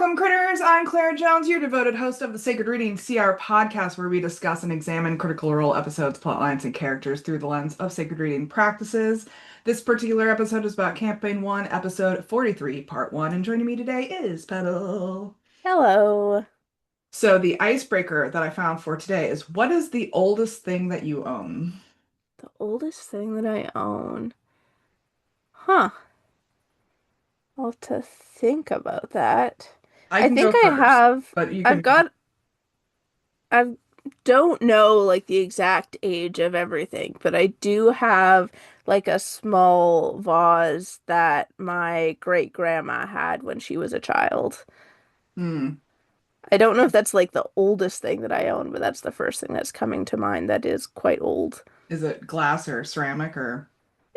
Welcome, critters. I'm Claire Jones, your devoted host of the Sacred Reading CR podcast, where we discuss and examine Critical Role episodes, plotlines, and characters through the lens of sacred reading practices. This particular episode is about Campaign 1, Episode 43, Part 1, and joining me today is Petall. Hello. So, the icebreaker that I found for today is, what is the oldest thing that you own? The oldest thing that I own. Huh. I'll have to think about that. I I can go think I first, have, but you I've can. got, I don't know like the exact age of everything, but I do have like a small vase that my great grandma had when she was a child. Hmm. I don't know if that's like the oldest thing that I own, but that's the first thing that's coming to mind that is quite old. Is it glass or ceramic or?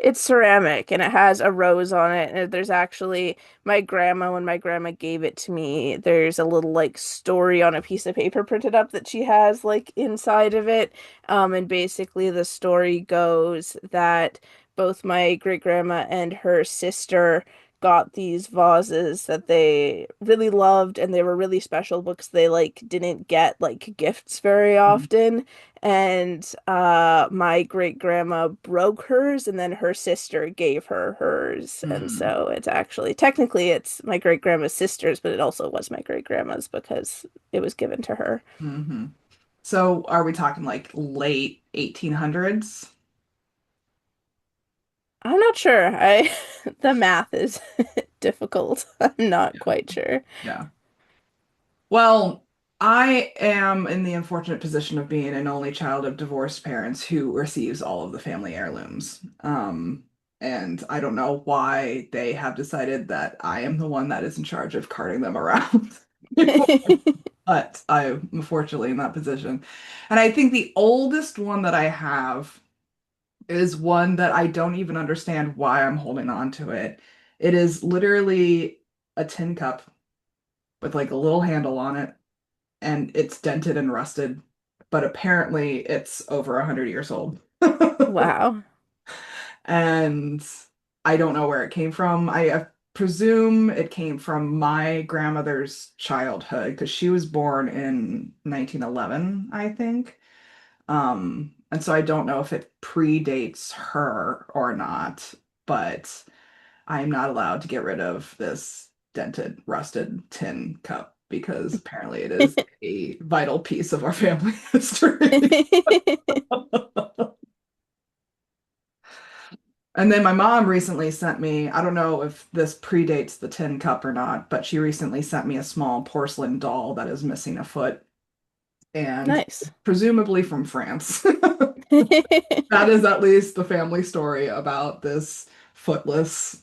It's ceramic and it has a rose on it. And there's actually when my grandma gave it to me, there's a little like story on a piece of paper printed up that she has like inside of it. And basically the story goes that both my great grandma and her sister got these vases that they really loved and they were really special because they like didn't get like gifts very often. And my great grandma broke hers, and then her sister gave her hers. And Hmm. so it's actually technically it's my great grandma's sister's, but it also was my great grandma's because it was given to her. Hmm. So are we talking like late 1800s? I'm not sure. I the math is difficult. I'm not Yeah. quite sure. Yeah. Well, I am in the unfortunate position of being an only child of divorced parents who receives all of the family heirlooms. And I don't know why they have decided that I am the one that is in charge of carting them around. But I'm unfortunately in that position. And I think the oldest one that I have is one that I don't even understand why I'm holding on to it. It is literally a tin cup with like a little handle on it, and it's dented and rusted, but apparently it's over 100 years old. Wow. And I don't know where it came from. I presume it came from my grandmother's childhood because she was born in 1911, I think. And so I don't know if it predates her or not, but I'm not allowed to get rid of this dented, rusted tin cup because apparently it is a vital piece of our family history. And then my mom recently sent me, I don't know if this predates the tin cup or not, but she recently sent me a small porcelain doll that is missing a foot and Nice. presumably from France. That is at least the family story about this footless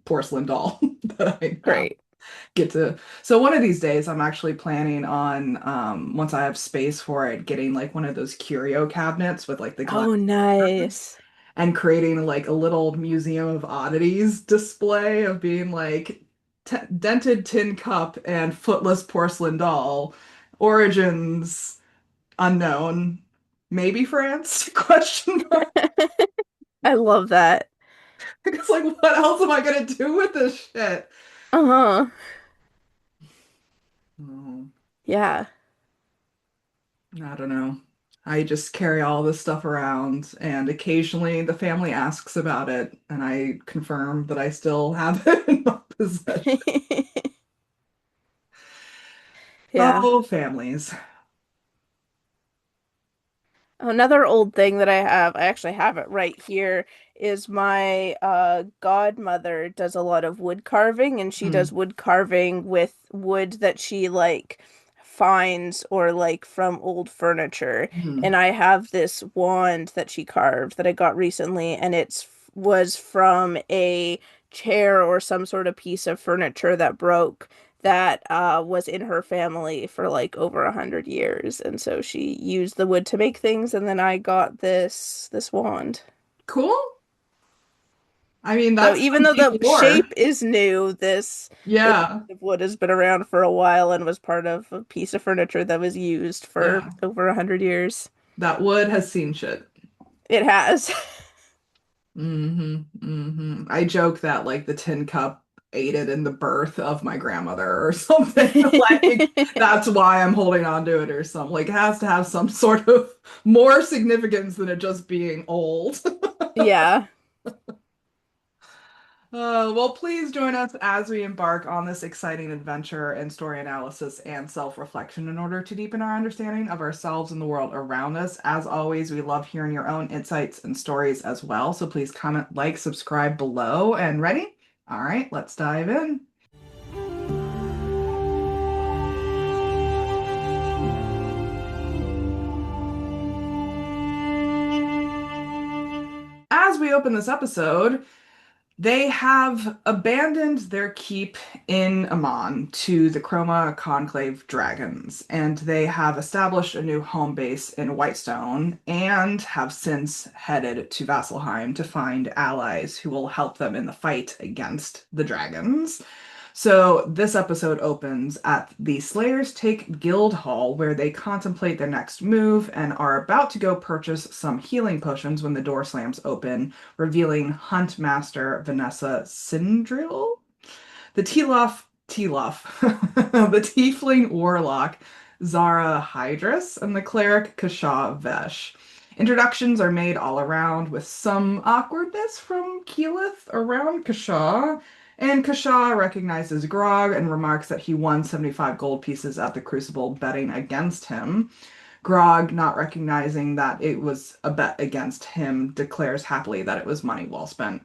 porcelain doll that I now Great. get to. So one of these days, I'm actually planning on, once I have space for it, getting like one of those curio cabinets with like the glass Oh, nice. and creating like a little museum of oddities display of being like t dented tin cup and footless porcelain doll, origins unknown, maybe France? Question mark. I love that. Because like, what else am I gonna do with this shit? Uh-huh. Oh, Yeah. I don't know. I just carry all this stuff around, and occasionally the family asks about it, and I confirm that I still have it in my possession. Yeah. Oh, families. Another old thing that I have, I actually have it right here, is my godmother does a lot of wood carving and she Hmm. does wood carving with wood that she like finds or like from old furniture. Hmm. And I have this wand that she carved that I got recently and it's was from a chair or some sort of piece of furniture that broke that was in her family for like over 100 years, and so she used the wood to make things, and then I got this wand. Cool. I mean, So that's even some though deep the lore. shape is new, this piece Yeah. of wood has been around for a while and was part of a piece of furniture that was used for Yeah. over 100 years. That wood has seen shit. It has. Hmm. Hmm. I joke that like the tin cup aided in the birth of my grandmother or something. Like that's why I'm holding on to it or something. Like it has to have some sort of more significance than it just being old. Yeah. Well, please join us as we embark on this exciting adventure in story analysis and self-reflection in order to deepen our understanding of ourselves and the world around us. As always, we love hearing your own insights and stories as well. So please comment, like, subscribe below, and ready? All right, let's dive in. As we open this episode, they have abandoned their keep in Amman to the Chroma Conclave Dragons, and they have established a new home base in Whitestone and have since headed to Vasselheim to find allies who will help them in the fight against the dragons. So this episode opens at the Slayers Take Guild Hall, where they contemplate their next move and are about to go purchase some healing potions when the door slams open, revealing Hunt Master Vanessa Sindril, the the Tiefling Warlock Zara Hydrus, and the Cleric Kasha Vesh. Introductions are made all around with some awkwardness from Keyleth around Kasha, and Kasha recognizes Grog and remarks that he won 75 gold pieces at the Crucible betting against him. Grog, not recognizing that it was a bet against him, declares happily that it was money well spent.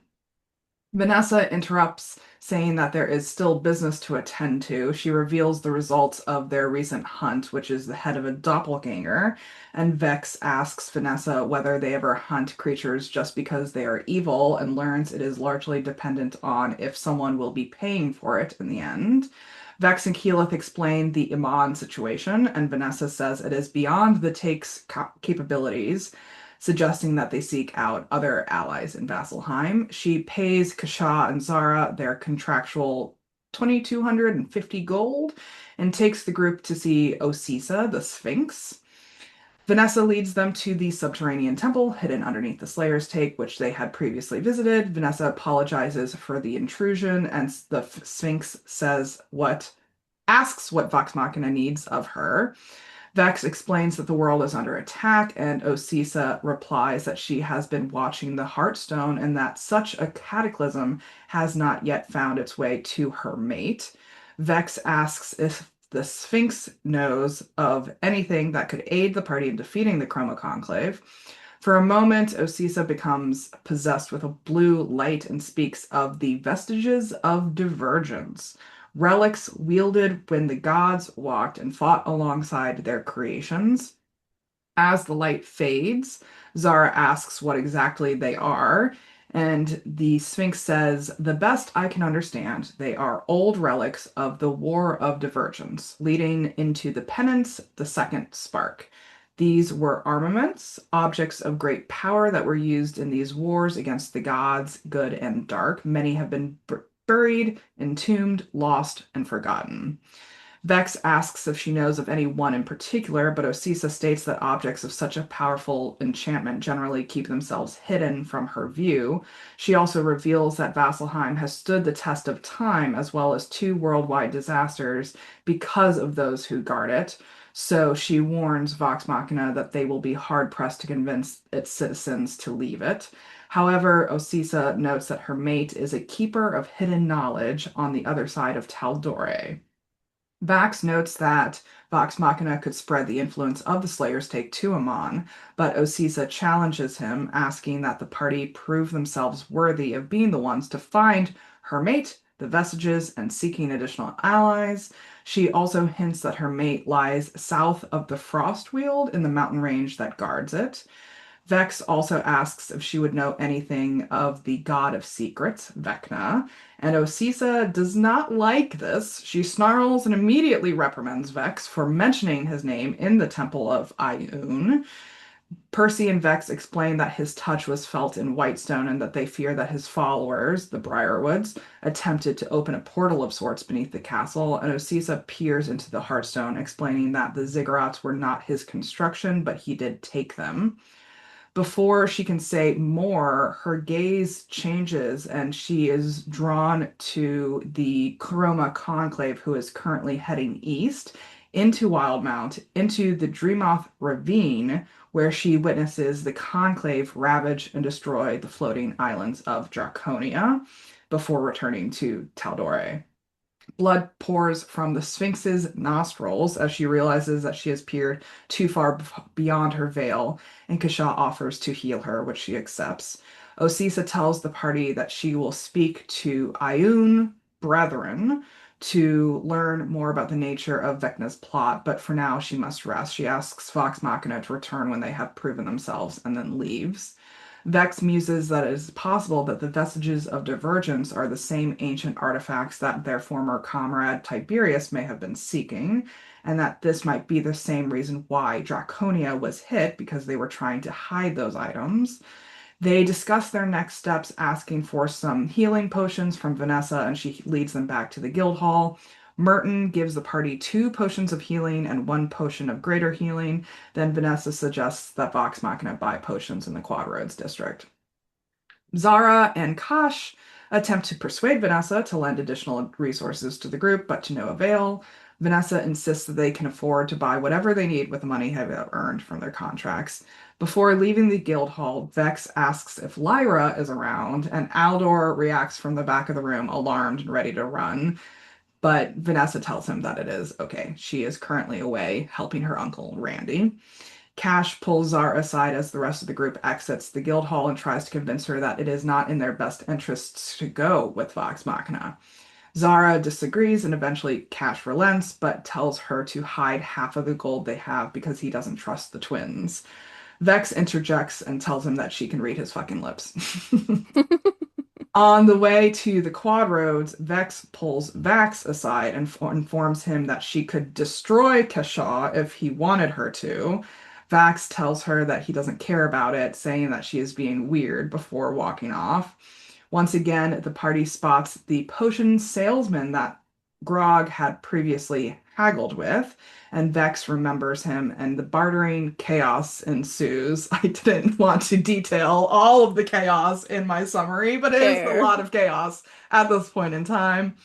Vanessa interrupts, saying that there is still business to attend to. She reveals the results of their recent hunt, which is the head of a doppelganger, and Vex asks Vanessa whether they ever hunt creatures just because they are evil, and learns it is largely dependent on if someone will be paying for it in the end. Vex and Keyleth explain the Iman situation, and Vanessa says it is beyond the Take's capabilities, suggesting that they seek out other allies in Vasselheim. She pays Kasha and Zara their contractual 2,250 gold and takes the group to see Osisa, the Sphinx. Vanessa leads them to the subterranean temple hidden underneath the Slayer's Take, which they had previously visited. Vanessa apologizes for the intrusion, and the Sphinx asks what Vox Machina needs of her. Vex explains that the world is under attack, and Osisa replies that she has been watching the Heartstone and that such a cataclysm has not yet found its way to her mate. Vex asks if the Sphinx knows of anything that could aid the party in defeating the Chroma Conclave. For a moment, Osisa becomes possessed with a blue light and speaks of the vestiges of divergence, relics wielded when the gods walked and fought alongside their creations. As the light fades, Zara asks what exactly they are, and the Sphinx says, "The best I can understand, they are old relics of the War of Divergence, leading into the Penance, the Second Spark. These were armaments, objects of great power that were used in these wars against the gods, good and dark. Many have been buried, entombed, lost, and forgotten." Vex asks if she knows of any one in particular, but Osisa states that objects of such a powerful enchantment generally keep themselves hidden from her view. She also reveals that Vasselheim has stood the test of time as well as two worldwide disasters because of those who guard it. So she warns Vox Machina that they will be hard pressed to convince its citizens to leave it. However, Osisa notes that her mate is a keeper of hidden knowledge on the other side of Taldore. Vax notes that Vox Machina could spread the influence of the Slayer's Take to Amon, but Osisa challenges him, asking that the party prove themselves worthy of being the ones to find her mate, the vestiges, and seeking additional allies. She also hints that her mate lies south of the Frostweald in the mountain range that guards it. Vex also asks if she would know anything of the god of secrets, Vecna, and Osisa does not like this. She snarls and immediately reprimands Vex for mentioning his name in the Temple of Ioun. Percy and Vex explain that his touch was felt in Whitestone and that they fear that his followers, the Briarwoods, attempted to open a portal of sorts beneath the castle, and Osisa peers into the Heartstone, explaining that the ziggurats were not his construction, but he did take them. Before she can say more, her gaze changes and she is drawn to the Kuroma Conclave, who is currently heading east into Wildmount, into the Dreamoth Ravine, where she witnesses the Conclave ravage and destroy the floating islands of Draconia before returning to Taldore. Blood pours from the Sphinx's nostrils as she realizes that she has peered too far beyond her veil, and Kasha offers to heal her, which she accepts. Osisa tells the party that she will speak to Ioun Brethren to learn more about the nature of Vecna's plot, but for now she must rest. She asks Vox Machina to return when they have proven themselves and then leaves. Vex muses that it is possible that the vestiges of divergence are the same ancient artifacts that their former comrade Tiberius may have been seeking, and that this might be the same reason why Draconia was hit because they were trying to hide those items. They discuss their next steps, asking for some healing potions from Vanessa, and she leads them back to the guild hall. Merton gives the party 2 potions of healing and 1 potion of greater healing. Then Vanessa suggests that Vox Machina buy potions in the Quad Roads district. Zara and Kosh attempt to persuade Vanessa to lend additional resources to the group, but to no avail. Vanessa insists that they can afford to buy whatever they need with the money they've earned from their contracts. Before leaving the guild hall, Vex asks if Lyra is around, and Aldor reacts from the back of the room, alarmed and ready to run. But Vanessa tells him that it is okay. She is currently away helping her uncle Randy. Cash pulls Zara aside as the rest of the group exits the guild hall and tries to convince her that it is not in their best interests to go with Vox Machina. Zara disagrees and eventually Cash relents, but tells her to hide half of the gold they have because he doesn't trust the twins. Vex interjects and tells him that she can read his fucking lips. On the way to the quad roads, Vex pulls Vax aside and informs him that she could destroy Kashaw if he wanted her to. Vax tells her that he doesn't care about it, saying that she is being weird before walking off. Once again, the party spots the potion salesman that Grog had previously haggled with, and Vex remembers him, and the bartering chaos ensues. I didn't want to detail all of the chaos in my summary, but it is a Fair. lot of chaos at this point in time.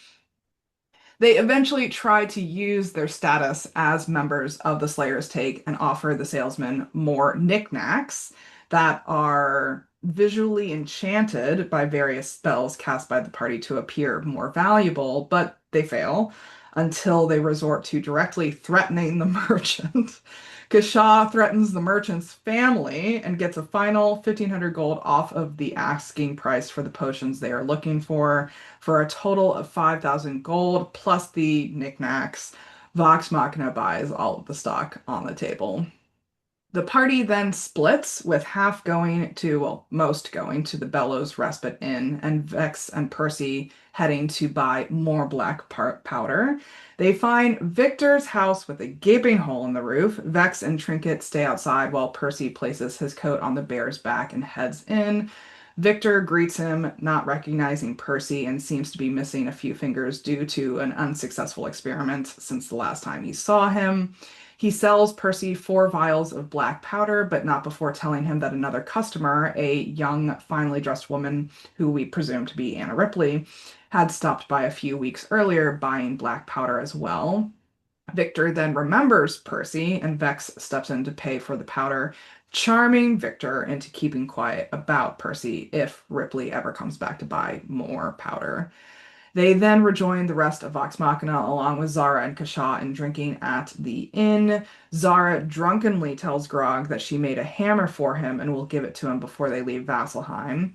They eventually try to use their status as members of the Slayer's Take and offer the salesman more knickknacks that are visually enchanted by various spells cast by the party to appear more valuable, but they fail until they resort to directly threatening the merchant. Kashaw threatens the merchant's family and gets a final 1,500 gold off of the asking price for the potions they are looking for a total of 5,000 gold plus the knickknacks. Vox Machina buys all of the stock on the table. The party then splits, with half going to, well, most going to the Bellows Respite Inn, and Vex and Percy heading to buy more black powder. They find Victor's house with a gaping hole in the roof. Vex and Trinket stay outside while Percy places his coat on the bear's back and heads in. Victor greets him, not recognizing Percy, and seems to be missing a few fingers due to an unsuccessful experiment since the last time he saw him. He sells Percy 4 vials of black powder, but not before telling him that another customer, a young, finely dressed woman who we presume to be Anna Ripley, had stopped by a few weeks earlier buying black powder as well. Victor then remembers Percy, and Vex steps in to pay for the powder, charming Victor into keeping quiet about Percy if Ripley ever comes back to buy more powder. They then rejoin the rest of Vox Machina along with Zara and Kashaw in drinking at the inn. Zara drunkenly tells Grog that she made a hammer for him and will give it to him before they leave Vasselheim.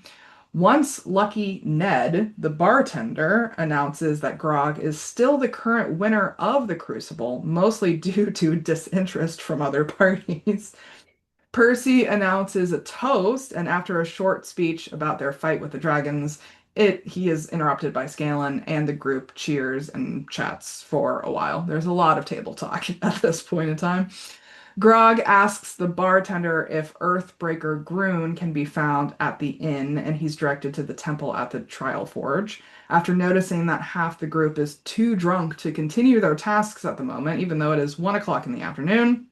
Once Lucky Ned, the bartender, announces that Grog is still the current winner of the Crucible, mostly due to disinterest from other parties. Percy announces a toast, and after a short speech about their fight with the dragons, he is interrupted by Scanlan, and the group cheers and chats for a while. There's a lot of table talk at this point in time. Grog asks the bartender if Earthbreaker Groon can be found at the inn, and he's directed to the temple at the Trial Forge. After noticing that half the group is too drunk to continue their tasks at the moment, even though it is 1 o'clock in the afternoon,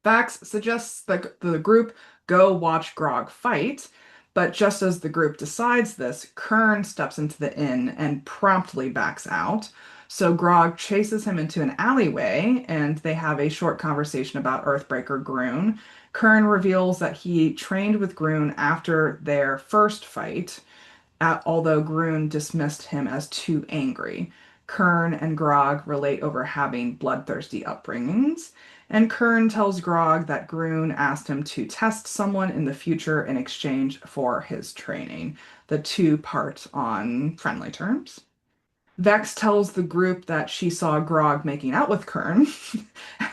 Vax suggests that the group go watch Grog fight. But just as the group decides this, Kern steps into the inn and promptly backs out. So Grog chases him into an alleyway, and they have a short conversation about Earthbreaker Groon. Kern reveals that he trained with Groon after their first fight, although Groon dismissed him as too angry. Kern and Grog relate over having bloodthirsty upbringings, and Kern tells Grog that Groon asked him to test someone in the future in exchange for his training. The two part on friendly terms. Vex tells the group that she saw Grog making out with Kern,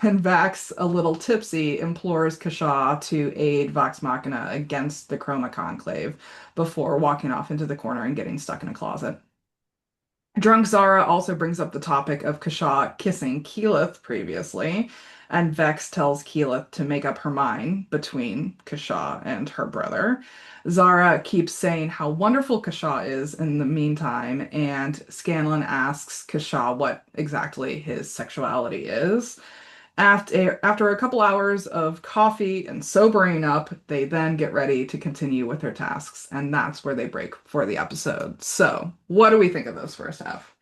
and Vax, a little tipsy, implores Kashaw to aid Vox Machina against the Chroma Conclave before walking off into the corner and getting stuck in a closet. Drunk Zara also brings up the topic of Kashaw kissing Keyleth previously, and Vex tells Keyleth to make up her mind between Kashaw and her brother. Zara keeps saying how wonderful Kashaw is in the meantime, and Scanlan asks Kashaw what exactly his sexuality is. After a couple hours of coffee and sobering up, they then get ready to continue with their tasks, and that's where they break for the episode. So, what do we think of this first half?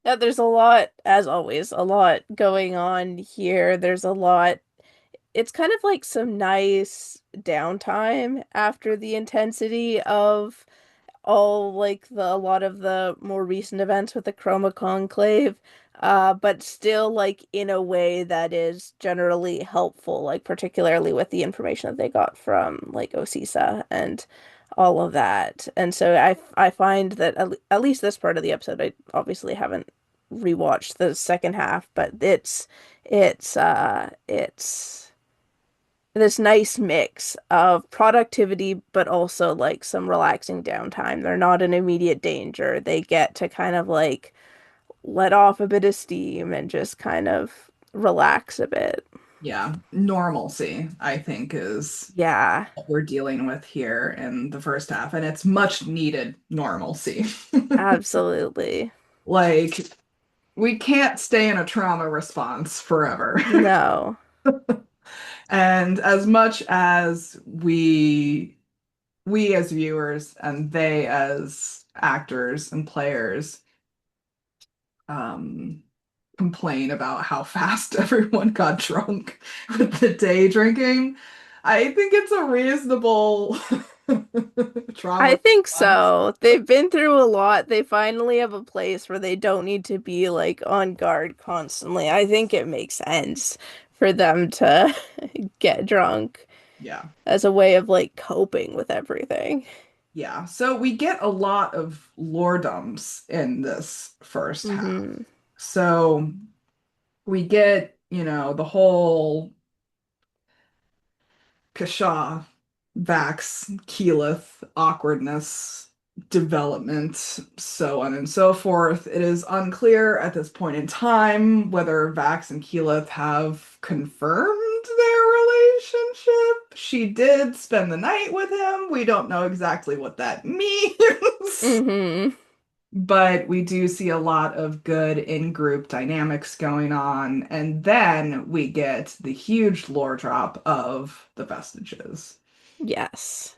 Yeah, there's a lot, as always, a lot going on here. There's a lot. It's kind of like some nice downtime after the intensity of all like a lot of the more recent events with the Chroma Conclave, but still like in a way that is generally helpful, like particularly with the information that they got from like Osisa and all of that. And so I find that at least this part of the episode, I obviously haven't rewatched the second half, but it's this nice mix of productivity, but also like some relaxing downtime. They're not in immediate danger. They get to kind of like let off a bit of steam and just kind of relax a bit. Yeah, normalcy, I think, is Yeah, what we're dealing with here in the first half, and it's much needed normalcy. absolutely. Like, we can't stay in a trauma response forever. No. And as much as we as viewers and they as actors and players um complain about how fast everyone got drunk with the day drinking, I think it's a reasonable trauma I think response. so. They've been through a lot. They finally have a place where they don't need to be like on guard constantly. I think it makes sense for them to get drunk Yeah. as a way of like coping with everything. Yeah. So we get a lot of lore dumps in this first half. Hmm. So we get, the whole Kashaw, Vax, Keyleth, awkwardness, development, so on and so forth. It is unclear at this point in time whether Vax and Keyleth have confirmed their relationship. She did spend the night with him. We don't know exactly what that means. Hmm. But we do see a lot of good in-group dynamics going on, and then we get the huge lore drop of the vestiges. Yes,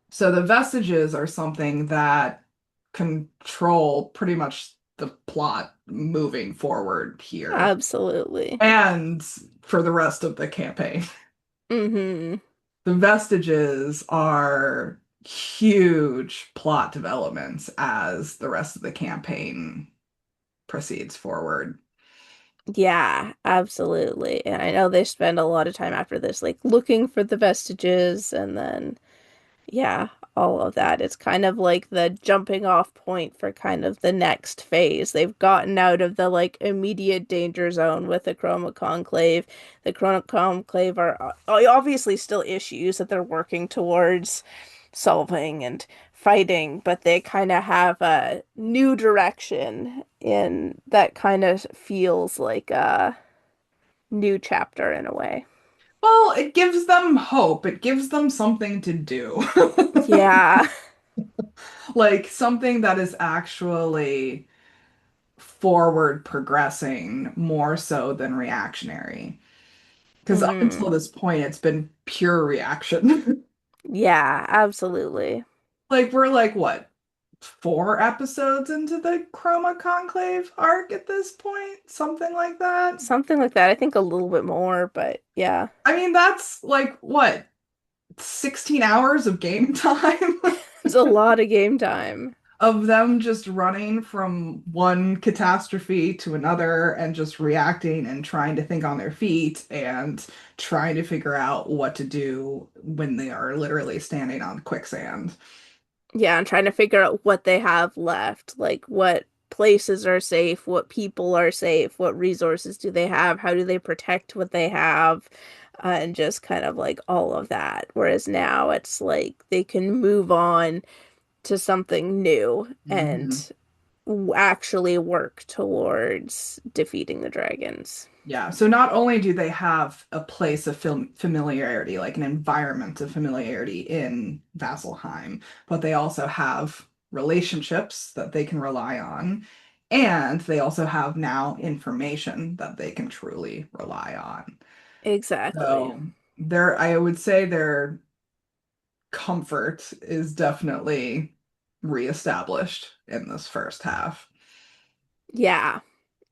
So the vestiges are something that control pretty much the plot moving forward here absolutely. and for the rest of the campaign. Hmm. The vestiges are huge plot developments as the rest of the campaign proceeds forward. Yeah, absolutely. And I know they spend a lot of time after this, like looking for the vestiges and then yeah, all of that. It's kind of like the jumping off point for kind of the next phase. They've gotten out of the like immediate danger zone with the Chroma Conclave. The Chroma Conclave are obviously still issues that they're working towards solving and fighting, but they kind of have a new direction in that kind of feels like a new chapter in a way. Well, it gives them hope. It gives them something to do. Yeah. Like something that is actually forward progressing more so than reactionary. Because up Hmm. until this point, it's been pure reaction. Yeah, absolutely. Like we're like what, 4 episodes into the Chroma Conclave arc at this point? Something like that. Something like that. I think a little bit more, but yeah. I mean, that's like what, 16 hours of game time It's a lot of game time. of them just running from one catastrophe to another and just reacting and trying to think on their feet and trying to figure out what to do when they are literally standing on quicksand. Yeah, and trying to figure out what they have left, like what places are safe, what people are safe, what resources do they have, how do they protect what they have, and just kind of like all of that. Whereas now it's like they can move on to something new Hmm. and actually work towards defeating the dragons. Yeah, so not only do they have a place of familiarity, like an environment of familiarity in Vasselheim, but they also have relationships that they can rely on, and they also have now information that they can truly rely on. Exactly. So I would say their comfort is definitely reestablished in this first half. Yeah,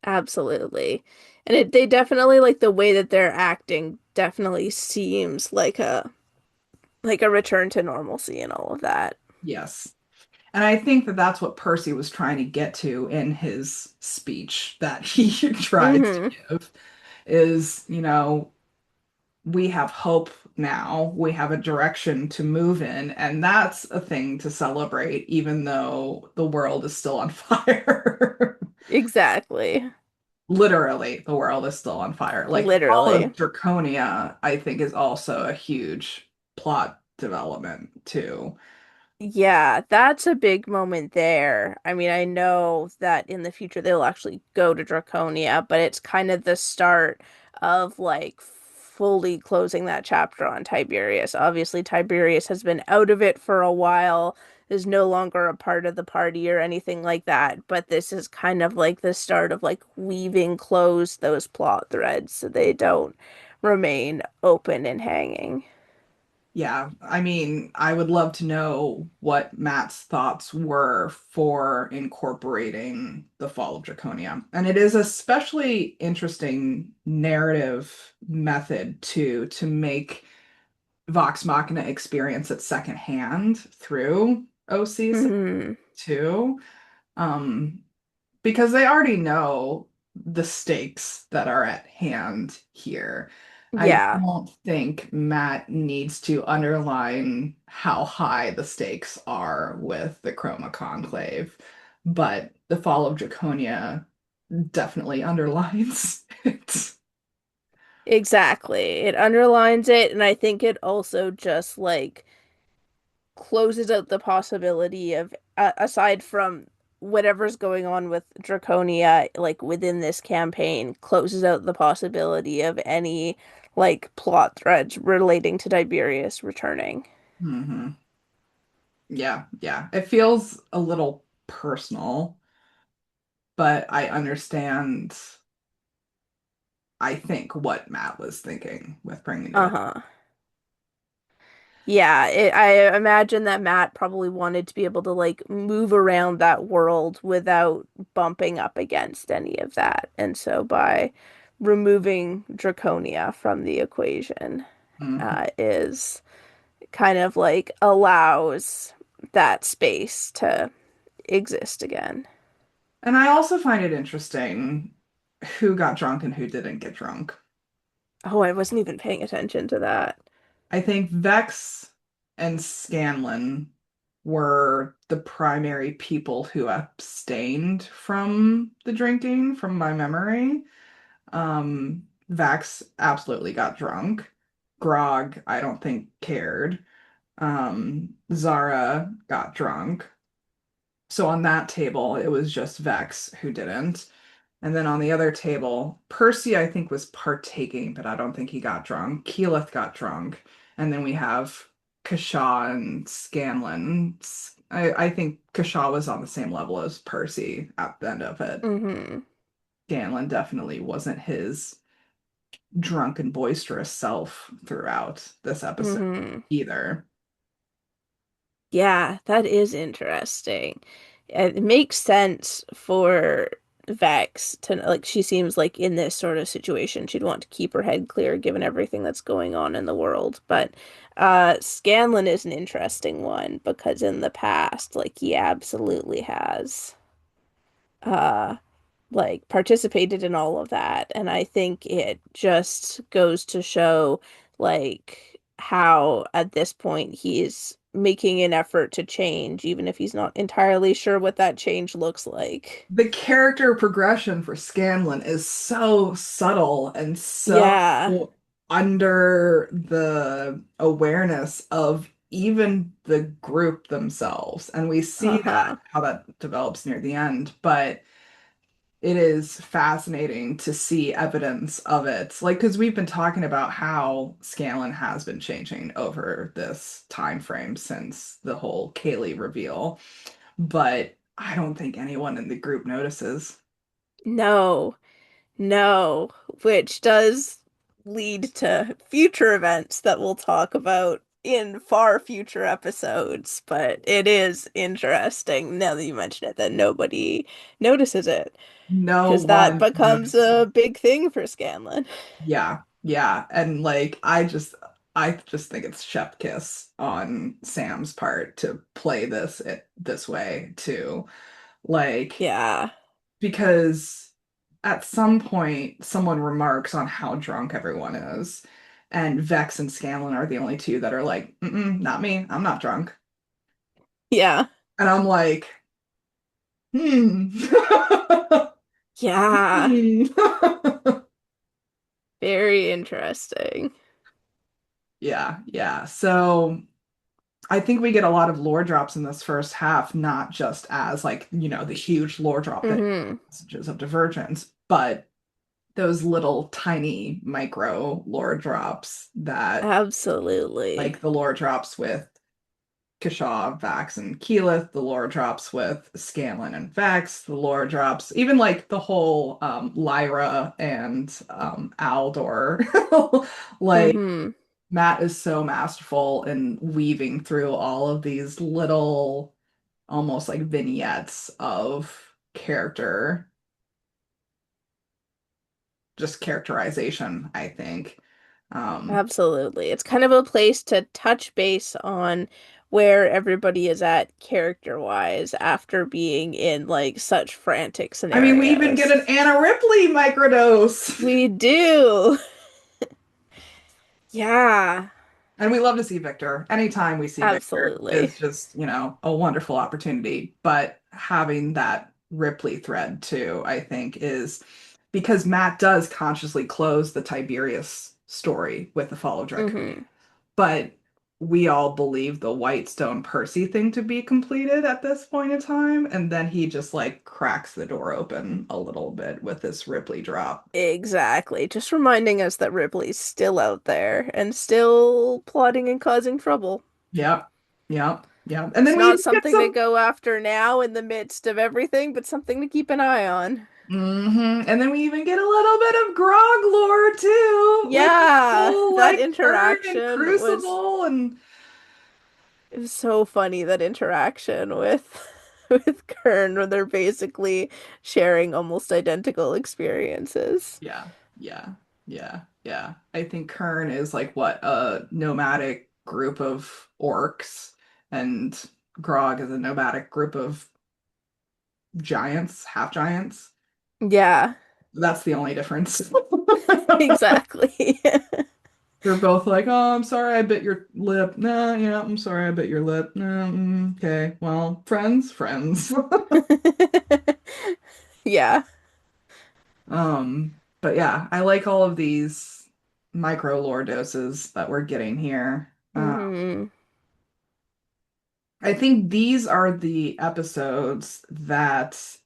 absolutely. And they definitely like the way that they're acting definitely seems like a return to normalcy and all of that. Yes. And I think that that's what Percy was trying to get to in his speech that he tried to Hmm. give is, we have hope now. We have a direction to move in, and that's a thing to celebrate, even though the world is still on fire. Exactly. Literally, the world is still on fire. Like the fall of Literally. Draconia, I think, is also a huge plot development too. Yeah, that's a big moment there. I mean, I know that in the future they'll actually go to Draconia, but it's kind of the start of like fully closing that chapter on Tiberius. Obviously, Tiberius has been out of it for a while, is no longer a part of the party or anything like that, but this is kind of like the start of like weaving close those plot threads so they don't remain open and hanging. Yeah, I mean, I would love to know what Matt's thoughts were for incorporating the fall of Draconia. And it is a especially interesting narrative method to make Vox Machina experience it secondhand through OC Hmm. too. Um, because they already know the stakes that are at hand here. I Yeah. don't think Matt needs to underline how high the stakes are with the Chroma Conclave, but the fall of Draconia definitely underlines it. Exactly. It underlines it, and I think it also just like closes out the possibility of, aside from whatever's going on with Draconia, like within this campaign, closes out the possibility of any like plot threads relating to Tiberius returning. Hmm. Yeah, yeah. It feels a little personal, but I understand, I think, what Matt was thinking with bringing it in. Uh-huh. Yeah, I imagine that Matt probably wanted to be able to like move around that world without bumping up against any of that. And so by removing Draconia from the equation, Mhm. is kind of like allows that space to exist again. And I also find it interesting who got drunk and who didn't get drunk. Oh, I wasn't even paying attention to that. I think Vex and Scanlan were the primary people who abstained from the drinking, from my memory. Vex absolutely got drunk. Grog, I don't think cared. Zara got drunk. So on that table, it was just Vex who didn't. And then on the other table, Percy, I think, was partaking, but I don't think he got drunk. Keyleth got drunk. And then we have Kashaw and Scanlan. I think Kashaw was on the same level as Percy at the end of it. Hmm. Scanlan definitely wasn't his drunk and boisterous self throughout this episode Hmm. either. Yeah, that is interesting. It makes sense for Vex to like she seems like in this sort of situation she'd want to keep her head clear given everything that's going on in the world. But Scanlan is an interesting one because in the past, like he absolutely has uh like participated in all of that. And I think it just goes to show like how at this point he's making an effort to change, even if he's not entirely sure what that change looks like. The character progression for Scanlan is so subtle and so Yeah. under the awareness of even the group themselves. And we see Uh-huh. that how that develops near the end, but it is fascinating to see evidence of it. Like, because we've been talking about how Scanlan has been changing over this time frame since the whole Kaylee reveal, but I don't think anyone in the group notices. No. No, which does lead to future events that we'll talk about in far future episodes, but it is interesting now that you mention it that nobody notices it No because that one becomes notices. a big thing for Scanlan. Yeah, yeah. And like I just think it's chef kiss on Sam's part to play this way too. Like Yeah. because at some point someone remarks on how drunk everyone is, and Vex and Scanlan are the only two that are like, mm-mm, not me, I'm not drunk. Yeah. And I'm like, hmm. Yeah. Hmm. Very interesting. Yeah, yeah. So I think we get a lot of lore drops in this first half, not just as like, the huge lore drop that Hmm. messages of divergence, but those little tiny micro lore drops that Absolutely. like the lore drops with Kashaw, Vax, and Keyleth, the lore drops with Scanlan and Vex, the lore drops, even like the whole Lyra and Aldor. Like Hmm. Matt is so masterful in weaving through all of these little almost like vignettes of character, just characterization, I think. Um, Absolutely. It's kind of a place to touch base on where everybody is at character-wise after being in like such frantic I mean, we even get scenarios. an Anna Ripley microdose. We do. Yeah, And we love to see Victor. Anytime we see Victor absolutely. is just, a wonderful opportunity. But having that Ripley thread too, I think, is because Matt does consciously close the Tiberius story with the fall of Draconia. Hmm. But we all believe the Whitestone Percy thing to be completed at this point in time. And then he just like cracks the door open a little bit with this Ripley drop. Exactly. Just reminding us that Ripley's still out there and still plotting and causing trouble. Yep. Yep. Yep. And It's then we not even get something to some. go after now in the midst of everything, but something to keep an eye on. And then we even get a little bit of Grog lore too, with the Yeah, whole that like Kern and interaction was Crucible and it was so funny that interaction with with Kern where they're basically sharing almost identical experiences. yeah, yeah, yeah, yeah. I think Kern is like what a nomadic group of orcs, and Grog is a nomadic group of giants, half giants. Yeah, That's the only difference. exactly. They're both like, "Oh, I'm sorry, I bit your lip." Nah, yeah, I'm sorry, I bit your lip. Nah, okay, well, friends, friends. Yeah. But yeah, I like all of these micro lore doses that we're getting here. Hmm. I think these are the episodes that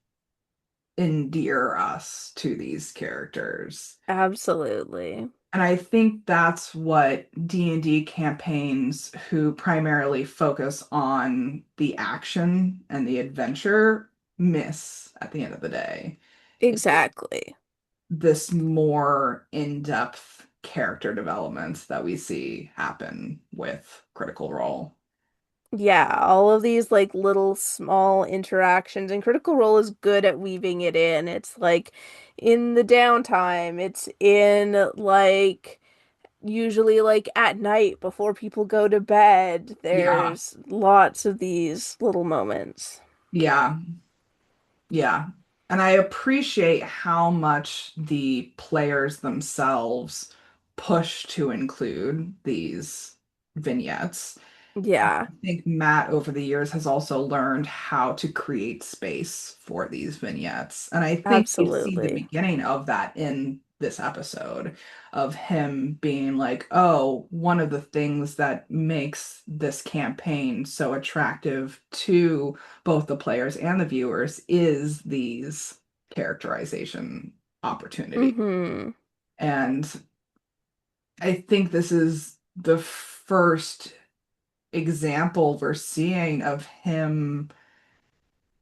endear us to these characters. Absolutely. And I think that's what D&D campaigns who primarily focus on the action and the adventure miss at the end of the day. Exactly. this more in-depth character development that we see happen with Critical Role. Yeah, all of these like little small interactions, and Critical Role is good at weaving it in. It's like in the downtime, it's in like usually like at night before people go to bed. Yeah, There's lots of these little moments. yeah, yeah. And I appreciate how much the players themselves push to include these vignettes. Yeah, I think Matt over the years has also learned how to create space for these vignettes. And I think we see the absolutely. beginning of that in this episode of him being like, oh, one of the things that makes this campaign so attractive to both the players and the viewers is these characterization opportunity. Mm-hmm. And I think this is the first example we're seeing of him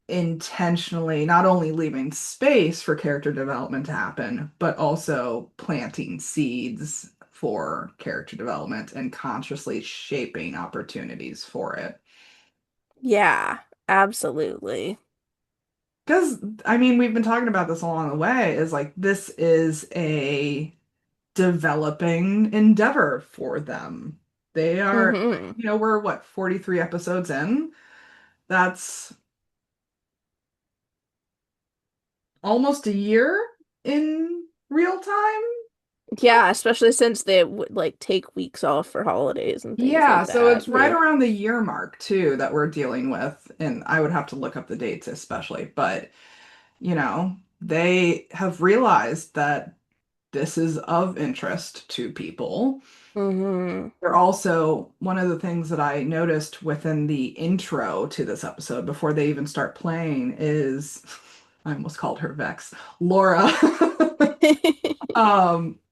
intentionally not only leaving space for character development to happen, but also planting seeds for character development and consciously shaping opportunities for it. Yeah, absolutely. Because, I mean, we've been talking about this along the way, is like this is a developing endeavor for them. They are, Mm-hmm. we're what, 43 episodes in? That's almost a year in real time. Yeah, especially since they would like take weeks off for holidays and things Yeah, like so that. it's right Yeah. around the year mark too that we're dealing with, and I would have to look up the dates especially, but they have realized that this is of interest to people. Mm-hmm. They're also one of the things that I noticed within the intro to this episode before they even start playing is I almost called her Vex, Laura.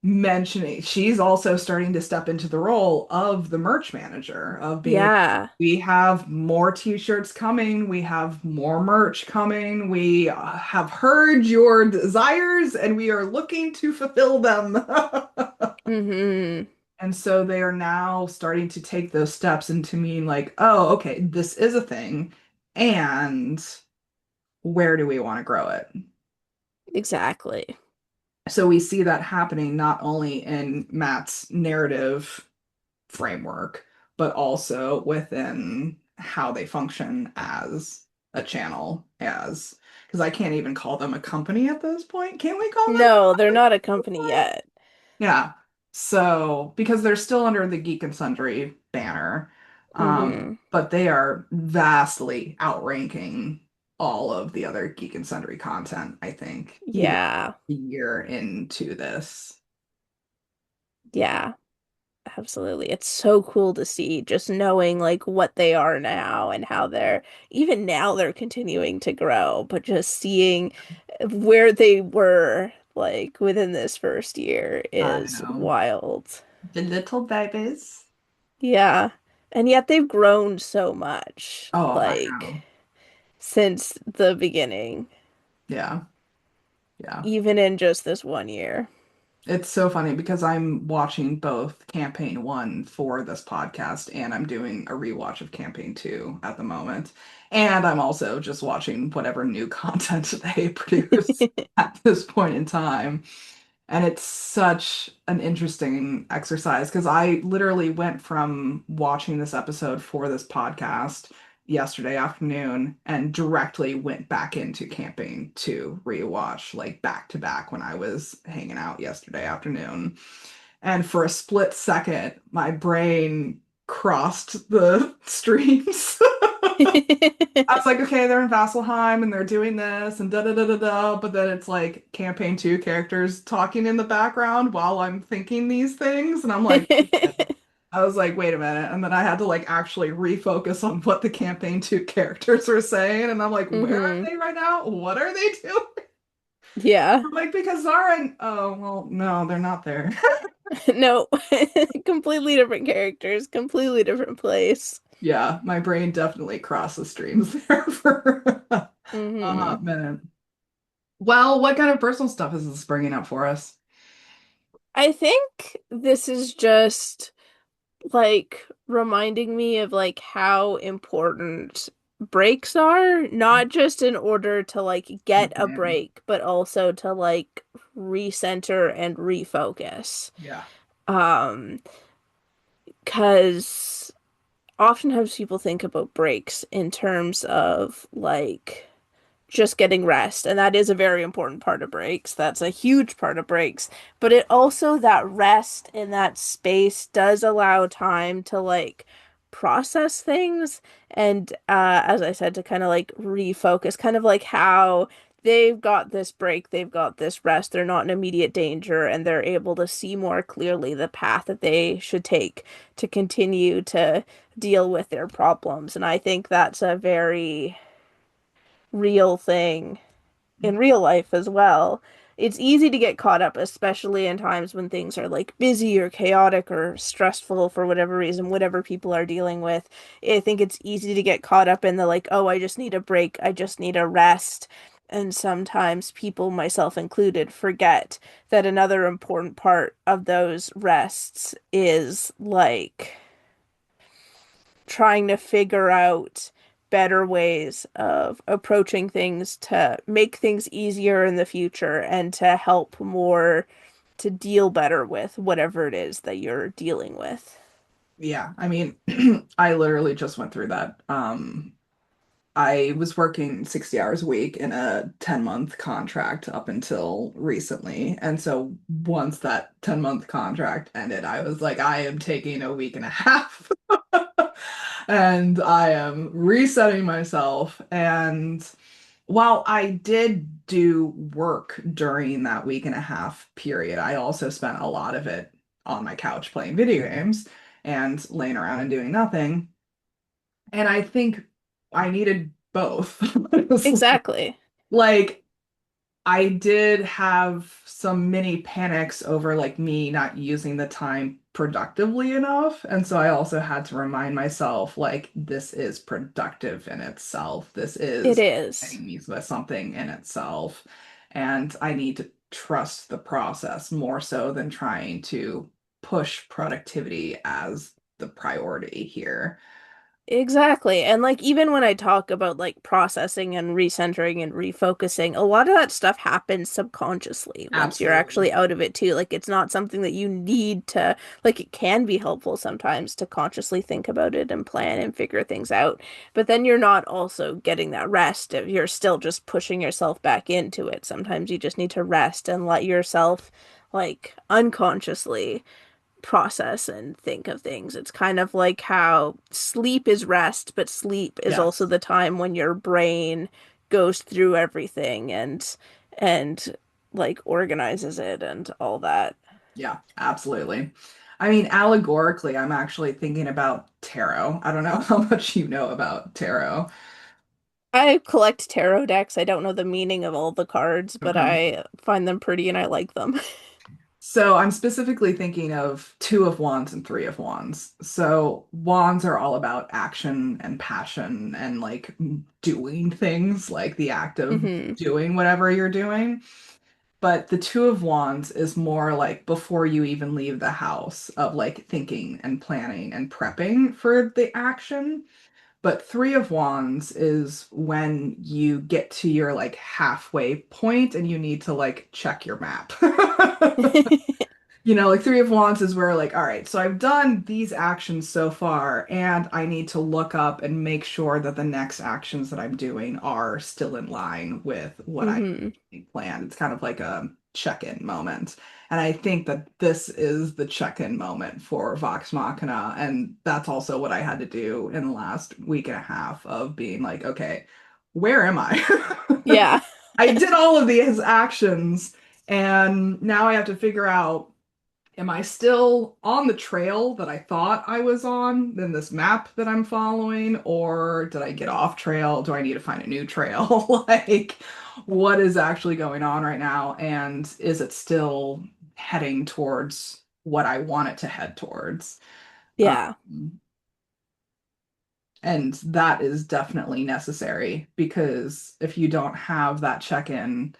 Mentioning she's also starting to step into the role of the merch manager of being Yeah. we have more t-shirts coming, we have more merch coming, we have heard your desires and we are looking to fulfill them. Mm-hmm. And so they are now starting to take those steps into mean like, oh, okay, this is a thing, and where do we want to grow it? Exactly. So we see that happening not only in Matt's narrative framework, but also within how they function as a channel, as because I can't even call them a company at this point. Can we call them No, a they're company not a at this company point? yet. Yeah. So because they're still under the Geek and Sundry banner, Mm-hmm. but they are vastly outranking all of the other Geek and Sundry content, I think, even Yeah. a year into this. Yeah. Absolutely. It's so cool to see just knowing like what they are now and how they're even now they're continuing to grow, but just seeing where they were like within this first year I is know. wild. The little babies. Yeah. And yet they've grown so much, Oh, I like know. since the beginning, Yeah. Yeah. even in just this one year. It's so funny because I'm watching both campaign one for this podcast and I'm doing a rewatch of campaign two at the moment. And I'm also just watching whatever new content they produce at this point in time. And it's such an interesting exercise because I literally went from watching this episode for this podcast yesterday afternoon and directly went back into camping to rewatch like back to back when I was hanging out yesterday afternoon. And for a split second, my brain crossed the streams. I was like, okay, they're in Vasselheim and they're doing this and da da da da da. But then it's like campaign two characters talking in the background while I'm thinking these things. And I'm like, wait a minute. I was like, wait a minute. And then I had to like actually refocus on what the campaign two characters were saying. And I'm like, where are hmm they right now? What are they doing? Yeah. I'm like, because Zara and oh, well, no, they're not there. No, completely different characters, completely different place. Yeah, my brain definitely crossed the streams there for a hot hmm minute. Well, what kind of personal stuff is this bringing up for us? I think this is just like reminding me of like how important breaks are, not just in order to like get a Mhm. break, but also to like recenter and refocus. Yeah. Um, 'Cause oftentimes people think about breaks in terms of like just getting rest. And that is a very important part of breaks. That's a huge part of breaks. But it also, that rest in that space does allow time to like process things. And as I said, to kind of like refocus, kind of like how they've got this break, they've got this rest, they're not in immediate danger, and they're able to see more clearly the path that they should take to continue to deal with their problems. And I think that's a very real thing in real life as well. It's easy to get caught up, especially in times when things are like busy or chaotic or stressful for whatever reason, whatever people are dealing with. I think it's easy to get caught up in the like, oh, I just need a break, I just need a rest. And sometimes people, myself included, forget that another important part of those rests is like trying to figure out better ways of approaching things to make things easier in the future and to help more to deal better with whatever it is that you're dealing with. Yeah. I mean, I literally just went through that. I was working 60 hours a week in a 10-month contract up until recently. And so once that 10-month contract ended, I was like, I am taking a week and a half and I am resetting myself. And while I did do work during that week and a half period, I also spent a lot of it on my couch playing video games and laying around and doing nothing. And I think I needed both. Exactly. Like, I did have some mini panics over like me not using the time productively enough. And so I also had to remind myself, like, this is productive in itself. This It is is. providing me with something in itself. And I need to trust the process more so than trying to push productivity as the priority here. Exactly. And like even when I talk about like processing and recentering and refocusing, a lot of that stuff happens subconsciously once you're Absolutely. actually out of it too. Like it's not something that you need to like it can be helpful sometimes to consciously think about it and plan and figure things out. But then you're not also getting that rest if you're still just pushing yourself back into it. Sometimes you just need to rest and let yourself like unconsciously process and think of things. It's kind of like how sleep is rest, but sleep is also Yes. the time when your brain goes through everything and like organizes it and all that. Yeah, absolutely. I mean, allegorically, I'm actually thinking about tarot. I don't know how much you know about tarot. I collect tarot decks. I don't know the meaning of all the cards, but Okay. I find them pretty and I like them. So I'm specifically thinking of Two of Wands and Three of Wands. So wands are all about action and passion and like doing things, like the act of hmm doing whatever you're doing. But the Two of Wands is more like before you even leave the house of like thinking and planning and prepping for the action. But Three of Wands is when you get to your like halfway point and you need to like check your map. Like Three of Wands is where like, all right, so I've done these actions so far, and I need to look up and make sure that the next actions that I'm doing are still in line with what I hmm planned. It's kind of like a check-in moment. And I think that this is the check-in moment for Vox Machina. And that's also what I had to do in the last week and a half of being like, okay, where am I? Yeah. I did all of these actions, and now I have to figure out, am I still on the trail that I thought I was on in this map that I'm following, or did I get off trail? Do I need to find a new trail? Like, what is actually going on right now? And is it still heading towards what I want it to head towards? Yeah. And that is definitely necessary because if you don't have that check-in,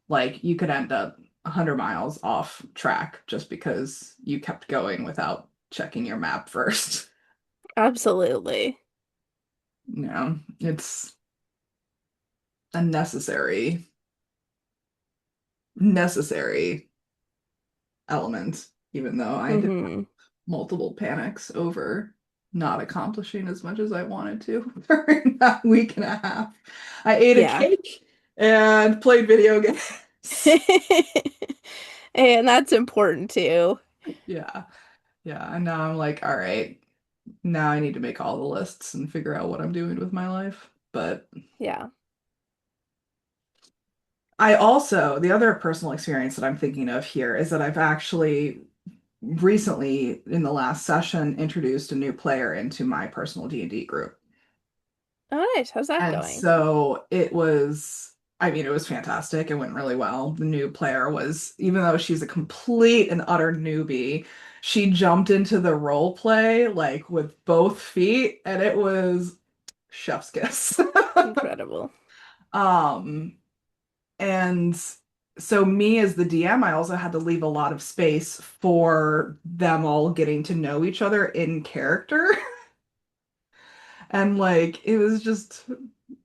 Like you could end up 100 miles off track just because you kept going without checking your map first. Absolutely. It's a necessary element, even though I did have Hmm. multiple panics over not accomplishing as much as I wanted to during that week and a half. I ate a Yeah. cake and played video games. And that's important too. Yeah, yeah. And now I'm like, all right, now I need to make all the lists and figure out what I'm doing with my life. But Yeah. I also, the other personal experience that I'm thinking of here is that I've actually recently, in the last session, introduced a new player into my personal D&D group. Oh, nice. How's that And going? so it was, I mean, it was fantastic. It went really well. The new player was, even though she's a complete and utter newbie, she jumped into the role play like with both feet, and it was chef's kiss. Incredible. Um, and so me as the DM, I also had to leave a lot of space for them all getting to know each other in character. And like it was just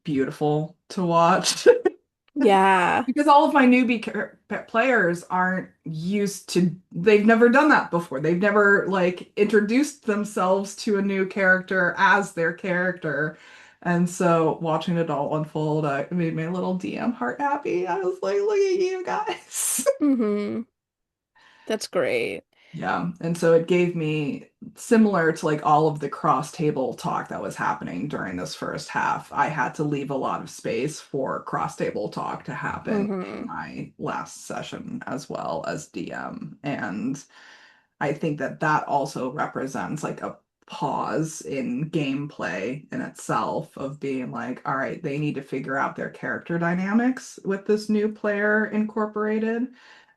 beautiful to watch. Yeah. Because all of my players aren't used to, they've never done that before. They've never like introduced themselves to a new character as their character. And so watching it all unfold, it made my little DM heart happy. I was like, look at you guys. Hmm. That's great. Yeah, and so it gave me similar to like all of the cross table talk that was happening during this first half. I had to leave a lot of space for cross table talk to happen in Hmm. my last session as well as DM. And I think that that also represents like a pause in gameplay in itself of being like, all right, they need to figure out their character dynamics with this new player incorporated.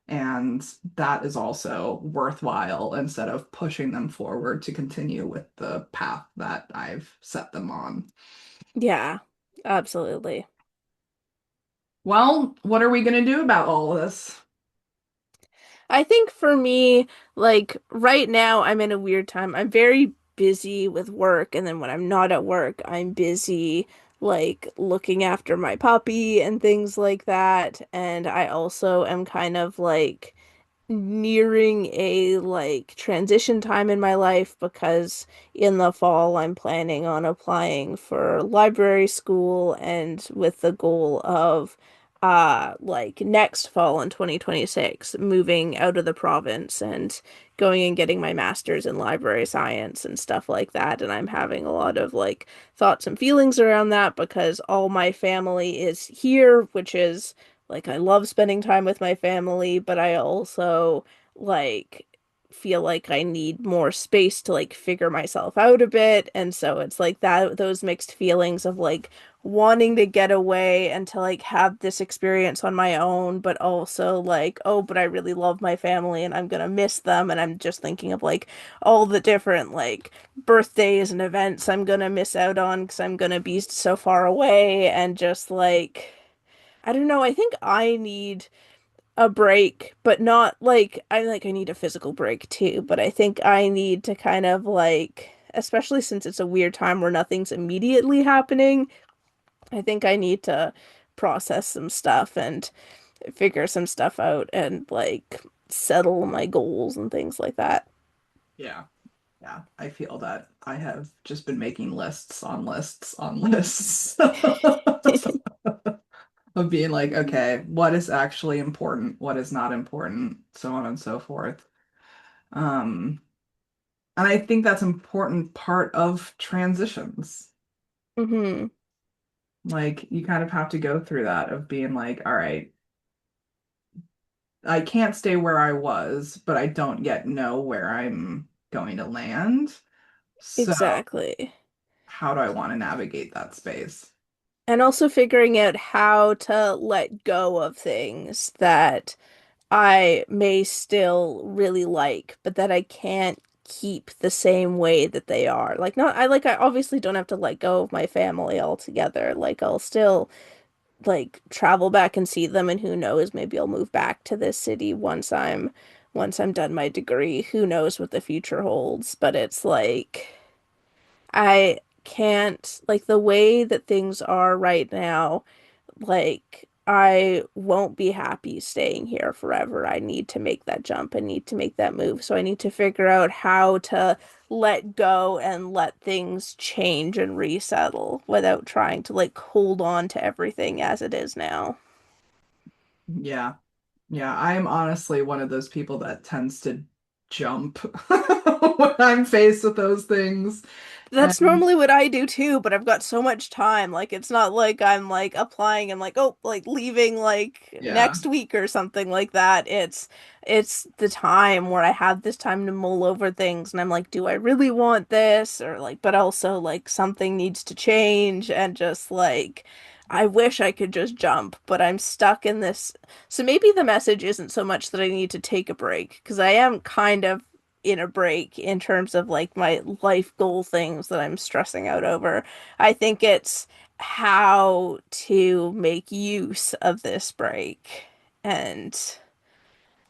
And that is also worthwhile instead of pushing them forward to continue with the path that I've set them on. Yeah. Absolutely. Well, what are we going to do about all of this? I think for me, like right now, I'm in a weird time. I'm very busy with work, and then when I'm not at work, I'm busy like looking after my puppy and things like that. And I also am kind of like nearing a like transition time in my life because in the fall I'm planning on applying for library school and with the goal of like next fall in 2026 moving out of the province and going and getting my master's in library science and stuff like that, and I'm having a lot of like thoughts and feelings around that because all my family is here, which is like I love spending time with my family, but I also like feel like I need more space to like figure myself out a bit. And so it's like that those mixed feelings of like wanting to get away and to like have this experience on my own, but also like, oh, but I really love my family and I'm gonna miss them. And I'm just thinking of like all the different like birthdays and events I'm gonna miss out on because I'm gonna be so far away and just like I don't know. I think I need a break, but not like I need a physical break too, but I think I need to kind of like, especially since it's a weird time where nothing's immediately happening, I think I need to process some stuff and figure some stuff out and like settle my goals and things like that. Yeah, yeah, I feel that I have just been making lists on lists on lists of being like, okay, what is actually important, what is not important, so on and so forth. Um, and I think that's an important part of transitions. Hmm. Like you kind of have to go through that of being like, all right, I can't stay where I was, but I don't yet know where I'm going to land. So Exactly. how do I want to navigate that space? And also figuring out how to let go of things that I may still really like, but that I can't keep the same way that they are. Like not I obviously don't have to let go of my family altogether. Like I'll still like travel back and see them, and who knows, maybe I'll move back to this city once I'm done my degree. Who knows what the future holds, but it's like I can't, like, the way that things are right now, like I won't be happy staying here forever. I need to make that jump. I need to make that move. So I need to figure out how to let go and let things change and resettle without trying to like hold on to everything as it is now. Yeah. Yeah, I'm honestly one of those people that tends to jump when I'm faced with those things. That's And normally what I do too, but I've got so much time. Like it's not like I'm like applying and like, oh, like leaving like yeah, next week or something like that. It's the time where I have this time to mull over things and I'm like, do I really want this? Or like, but also like something needs to change and just like I wish I could just jump, but I'm stuck in this. So maybe the message isn't so much that I need to take a break, because I am kind of in a break in terms of like my life goal things that I'm stressing out over. I think it's how to make use of this break and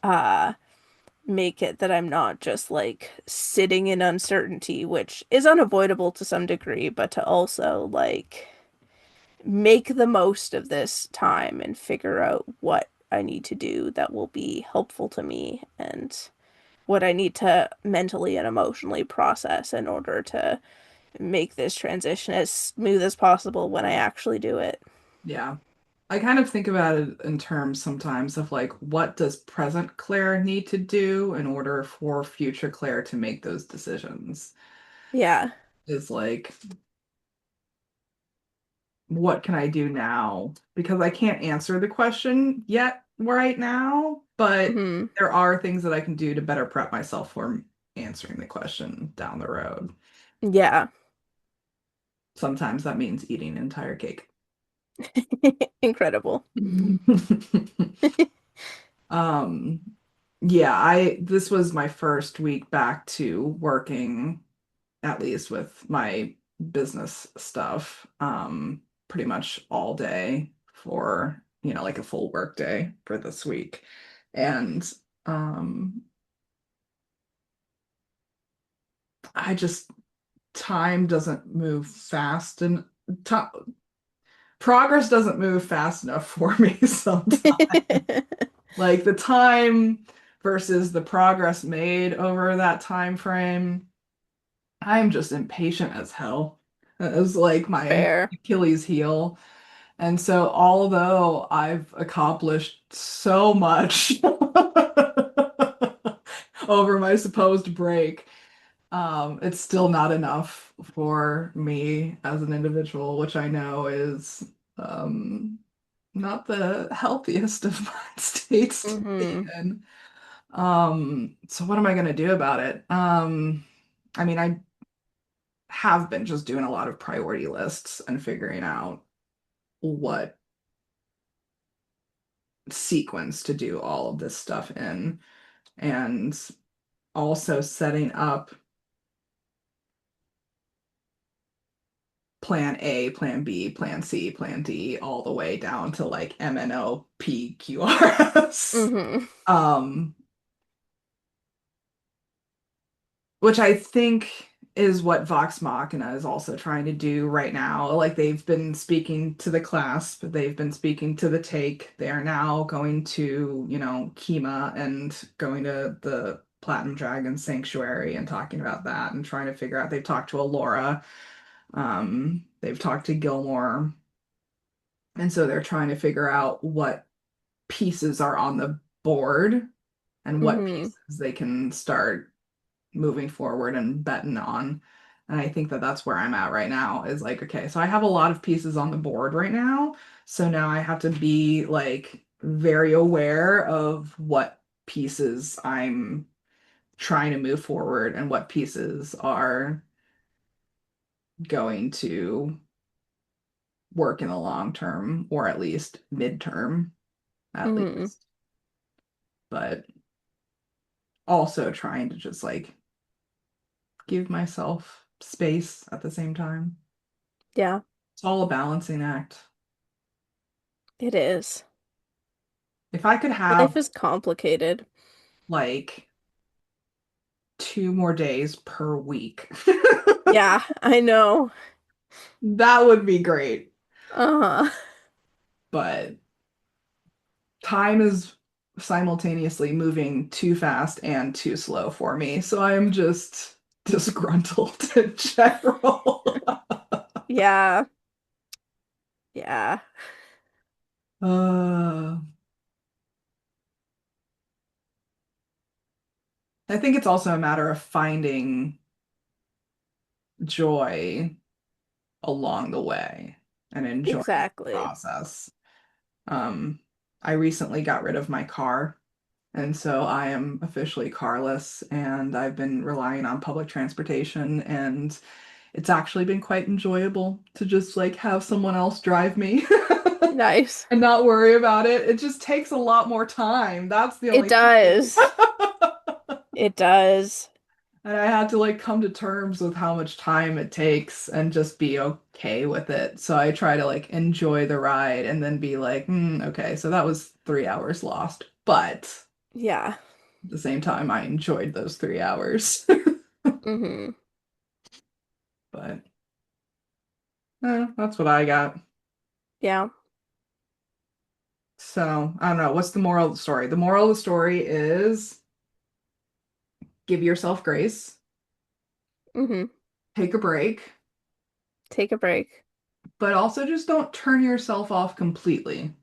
uh make it that I'm not just like sitting in uncertainty, which is unavoidable to some degree, but to also like make the most of this time and figure out what I need to do that will be helpful to me and what I need to mentally and emotionally process in order to make this transition as smooth as possible when I actually do it. yeah. I kind of think about it in terms sometimes of like, what does present Claire need to do in order for future Claire to make those decisions? Yeah. Is like, what can I do now? Because I can't answer the question yet right now, but Hmm. there are things that I can do to better prep myself for answering the question down the road. Yeah. Sometimes that means eating an entire cake. Incredible. Um, yeah, I this was my first week back to working, at least with my business stuff, pretty much all day for, like a full work day for this week. And um, I just time doesn't move fast and ti progress doesn't move fast enough for me sometimes. Like the time versus the progress made over that time frame, I'm just impatient as hell. That is like my Fair. Achilles heel. And so, although I've accomplished so much over my supposed break, it's still not enough for me as an individual, which I know is um, not the healthiest of mind states to be Hmm. in. So what am I going to do about it? I mean, I have been just doing a lot of priority lists and figuring out what sequence to do all of this stuff in, and also setting up plan A, plan B, plan C, plan D, all the way down to like MNOPQRS. Hmm. Um, which I think is what Vox Machina is also trying to do right now. Like they've been speaking to the clasp, they've been speaking to the take. They are now going to, Kima and going to the Platinum Dragon Sanctuary and talking about that and trying to figure out. They've talked to Alora, they've talked to Gilmore, and so they're trying to figure out what pieces are on the board and what Hmm. pieces they can start moving forward and betting on. And I think that that's where I'm at right now is like, okay, so I have a lot of pieces on the board right now. So now I have to be like very aware of what pieces I'm trying to move forward and what pieces are going to work in the long term or at least midterm, at Hmm. least. But also trying to just like give myself space at the same time. Yeah. It's all a balancing act. It is. If I could Life have is complicated. like 2 more days per week, Yeah, I know. that would be great. Uh-huh. But time is simultaneously moving too fast and too slow for me. So I'm just disgruntled in general. Yeah. Yeah. Uh, I think it's also a matter of finding joy along the way and enjoying the Exactly. process. Um, I recently got rid of my car, and so I am officially carless, and I've been relying on public transportation, and it's actually been quite enjoyable to just like have someone else drive me Nice. and not worry about it. It just takes a lot more time. That's the It only thing. does. It does. And I had to like come to terms with how much time it takes and just be okay with it. So I try to like enjoy the ride and then be like, okay, so that was 3 hours lost. But Yeah. at the same time, I enjoyed those 3 hours. Hmm. But that's what I got. Yeah. So I don't know. What's the moral of the story? The moral of the story is give yourself grace, Hmm. take a break, Take a break. but also just don't turn yourself off completely.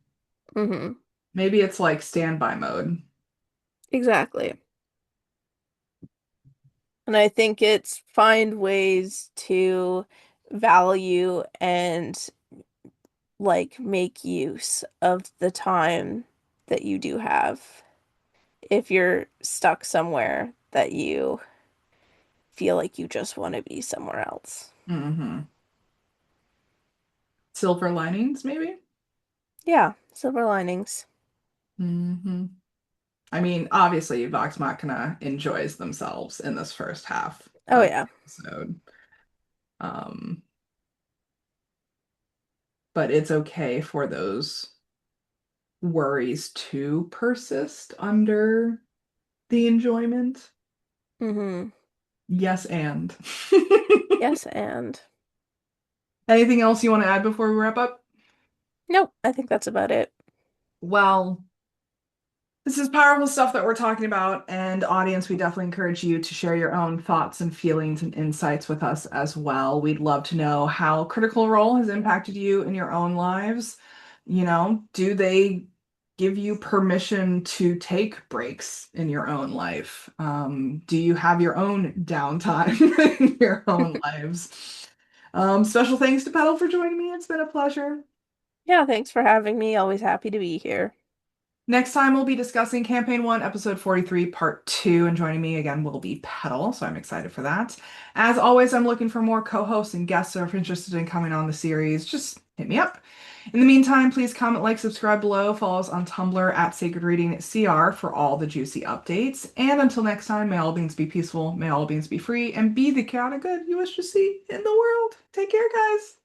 Hmm. Maybe it's like standby mode. Exactly. And I think it's find ways to value and like make use of the time that you do have if you're stuck somewhere that you feel like you just want to be somewhere else. Hmm. Silver linings, maybe? Yeah, silver linings. Hmm. I mean, obviously, Vox Machina enjoys themselves in this first half Oh of yeah. the episode. Um, but it's okay for those worries to persist under the enjoyment. Hmm. Yes, and. Yes, and Anything else you want to add before we wrap up? nope, I think that's about it. Well, this is powerful stuff that we're talking about, and audience, we definitely encourage you to share your own thoughts and feelings and insights with us as well. We'd love to know how Critical Role has impacted you in your own lives. Do they give you permission to take breaks in your own life? Do you have your own downtime in your own lives? Special thanks to Petal for joining me. It's been a pleasure. Yeah, thanks for having me. Always happy to be here. Next time, we'll be discussing Campaign 1, Episode 43, Part 2, and joining me again will be Petal, so I'm excited for that. As always, I'm looking for more co-hosts and guests, so if you're interested in coming on the series, just hit me up. In the meantime, please comment, like, subscribe below, follow us on Tumblr at Sacred Reading CR for all the juicy updates. And until next time, may all beings be peaceful, may all beings be free, and be the chaotic good you wish to see in the world. Take care, guys.